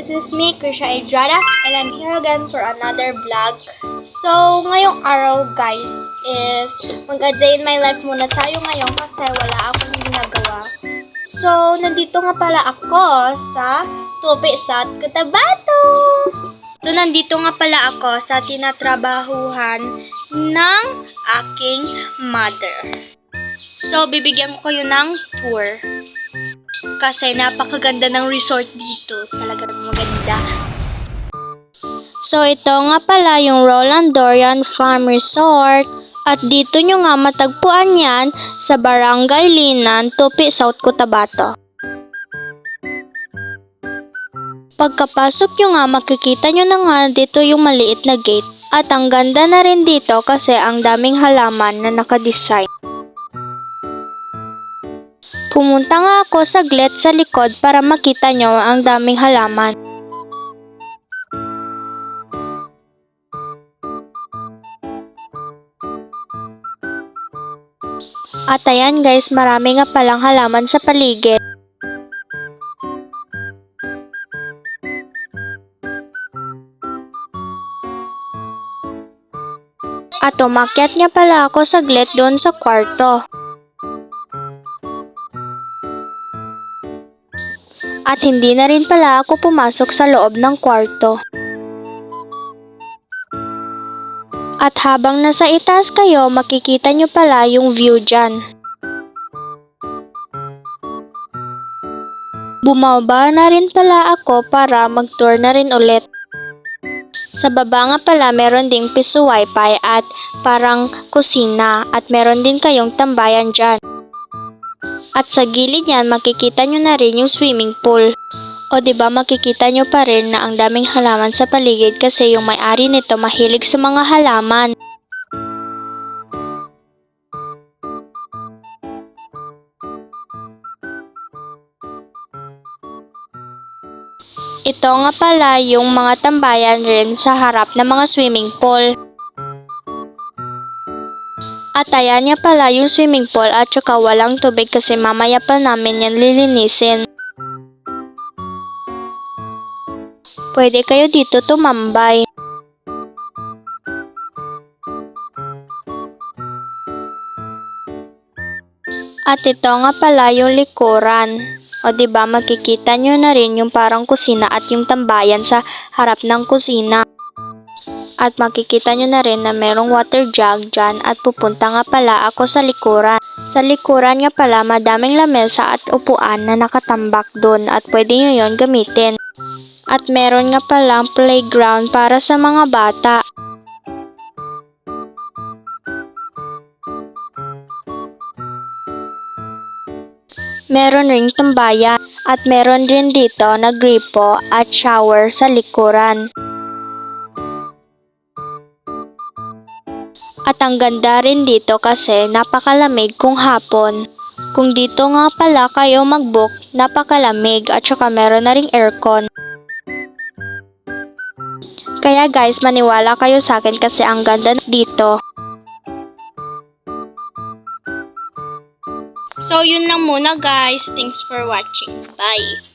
This is me, Krisha Edrada, and I'm here again for another vlog. So, ngayong araw guys is mag-a-day in my life muna tayo ngayon kasi wala akong ginagawa. So, nandito nga pala ako sa Tupi sa Cotabato. So, nandito nga pala ako sa tinatrabahuhan ng aking mother. So, bibigyan ko kayo ng tour. Kasi napakaganda ng resort dito. Talagang maganda. So, ito nga pala yung Roland Dorian Farm Resort. At dito nyo nga matagpuan yan sa Barangay Linan, Tupi, South Cotabato. Pagkapasok nyo nga, makikita nyo na nga dito yung maliit na gate. At ang ganda na rin dito kasi ang daming halaman na nakadesign. Pumunta nga ako saglit sa likod para makita nyo ang daming halaman. At ayan guys, marami nga palang halaman sa paligid. At umakyat nga pala ako saglit doon sa kwarto. At hindi na rin pala ako pumasok sa loob ng kwarto. At habang nasa itaas kayo, makikita nyo pala yung view dyan. Bumaba na rin pala ako para mag-tour na rin ulit. Sa baba nga pala, meron ding piso wifi at parang kusina at meron din kayong tambayan dyan. At sa gilid niyan, makikita nyo na rin yung swimming pool. O diba makikita nyo pa rin na ang daming halaman sa paligid kasi yung may-ari nito mahilig sa mga halaman. Ito nga pala yung mga tambayan rin sa harap ng mga swimming pool. At ayan nga pala yung swimming pool at saka walang tubig kasi mamaya pa namin yan lilinisin. Pwede kayo dito tumambay. At ito nga pala yung likuran. O diba makikita nyo na rin yung parang kusina at yung tambayan sa harap ng kusina. At makikita nyo na rin na merong water jug dyan at pupunta nga pala ako sa likuran. Sa likuran nga pala madaming lamesa at upuan na nakatambak doon at pwede nyo yon gamitin. At meron nga palang playground para sa mga bata. Meron ring tambayan at meron din dito na gripo at shower sa likuran. At ang ganda rin dito kasi napakalamig kung hapon. Kung dito nga pala kayo mag-book, napakalamig at saka meron na ring aircon. Kaya guys, maniwala kayo sa akin kasi ang ganda dito. So yun lang muna guys. Thanks for watching. Bye!